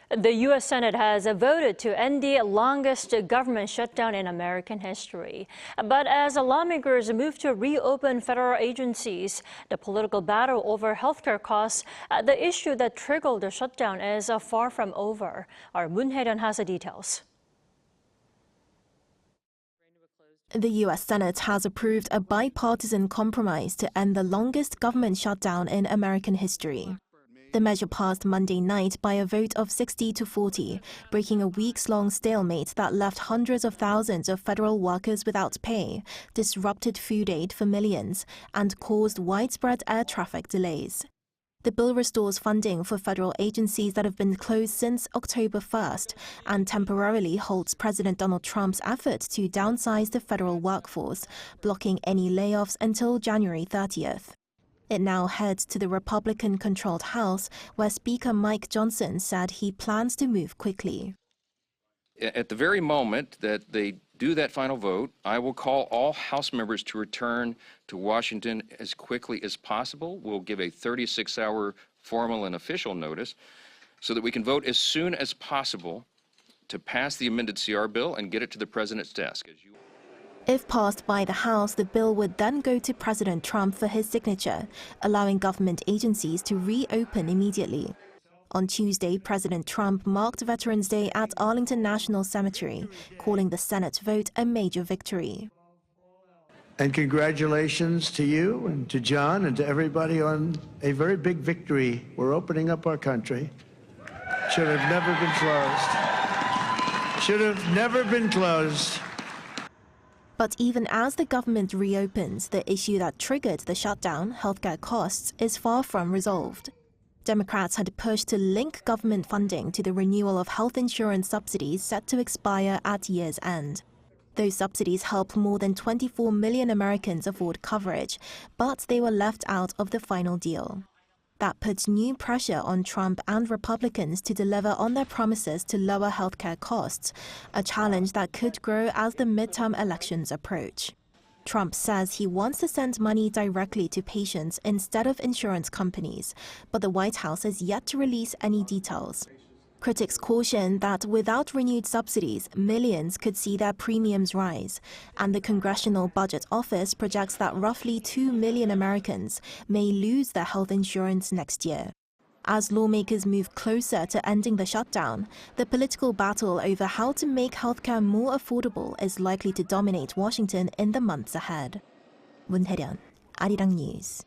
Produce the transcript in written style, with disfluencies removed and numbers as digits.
The U.S. Senate has voted to end the longest government shutdown in American history. But as lawmakers move to reopen federal agencies, the political battle over healthcare costs, the issue that triggered the shutdown, is far from over. Our Moon Hye-ryeon has the details. The U.S. Senate has approved a bipartisan compromise to end the longest government shutdown in American history. The measure passed Monday night by a vote of 60-40, breaking a weeks-long stalemate that left hundreds of thousands of federal workers without pay, disrupted food aid for millions, and caused widespread air traffic delays. The bill restores funding for federal agencies that have been closed since October 1st and temporarily halts President Donald Trump's effort to downsize the federal workforce, blocking any layoffs until January 30th. It now heads to the Republican-controlled House, where Speaker Mike Johnson said he plans to move quickly. At the very moment that they do that final vote, I will call all House members to return to Washington as quickly as possible. We'll give a 36-hour formal and official notice so that we can vote as soon as possible to pass the amended CR bill and get it to the president's desk. If passed by the House, the bill would then go to President Trump for his signature, allowing government agencies to reopen immediately. On Tuesday, President Trump marked Veterans Day at Arlington National Cemetery, calling the Senate vote a major victory. And congratulations to you and to John and to everybody on a very big victory. We're opening up our country. Should have never been closed. Should have never been closed. But even as the government reopens, the issue that triggered the shutdown, healthcare costs, is far from resolved. Democrats had pushed to link government funding to the renewal of health insurance subsidies set to expire at year's end. Those subsidies help more than 24 million Americans afford coverage, but they were left out of the final deal. That puts new pressure on Trump and Republicans to deliver on their promises to lower healthcare costs, a challenge that could grow as the midterm elections approach. Trump says he wants to send money directly to patients instead of insurance companies, but the White House has yet to release any details. Critics caution that without renewed subsidies, millions could see their premiums rise, and the Congressional Budget Office projects that roughly 2 million Americans may lose their health insurance next year. As lawmakers move closer to ending the shutdown, the political battle over how to make healthcare more affordable is likely to dominate Washington in the months ahead. Moon Hye-ryeon, Arirang News.